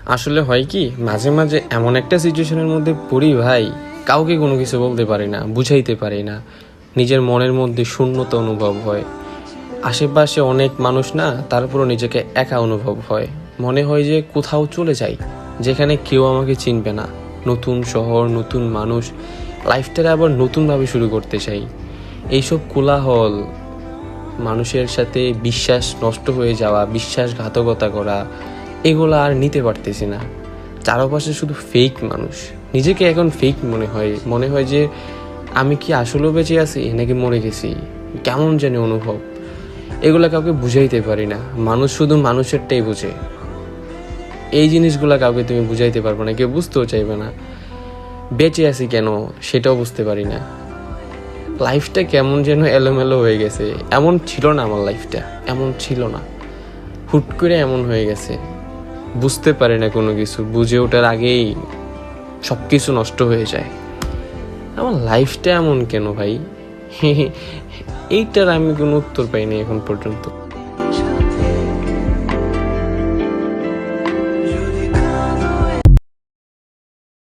আসলে হয় কি, মাঝে মাঝে এমন একটা সিচুয়েশনের মধ্যে পড়ি ভাই, কাউকে কোনো কিছু বলতে পারি না, বুঝাইতে পারি না। নিজের মনের মধ্যে শূন্যতা অনুভব হয়। আশেপাশে অনেক মানুষ না, তারপরও নিজেকে একা অনুভব হয়। মনে হয় যে কোথাও চলে যাই, যেখানে কেউ আমাকে চিনবে না। নতুন শহর, নতুন মানুষ, লাইফটাকে আবার নতুনভাবে শুরু করতে চাই। এইসব কোলাহল, মানুষের সাথে বিশ্বাস নষ্ট হয়ে যাওয়া, বিশ্বাসঘাতকতা করা, এগুলো আর নিতে পারতেছি না। চারপাশে শুধু ফেক মানুষ। নিজেকে এখন ফেক মনে হয় যে আমি কি আসলেও বেঁচে আছি নাকি মরে গেছি, কেমন জানি অনুভব। এগুলা কাউকে বুঝাইতে পারি না। মানুষ শুধু মানুষেরটাই বুঝে। এই জিনিসগুলা কাউকে তুমি বুঝাইতে পারবে না, কেউ বুঝতেও চাইবে না। বেঁচে আছি কেন সেটাও বুঝতে পারি না। লাইফটা কেমন যেন এলোমেলো হয়ে গেছে। এমন ছিল না আমার লাইফটা, এমন ছিল না, হুট করে এমন হয়ে গেছে। বুঝতে পারি না কোনো কিছু, বুঝে ওঠার আগেই সব কিছু নষ্ট হয়ে যায়। আমার লাইফটা এমন কেন ভাই? এইটার আমি কোনো উত্তর পাইনি এখন পর্যন্ত।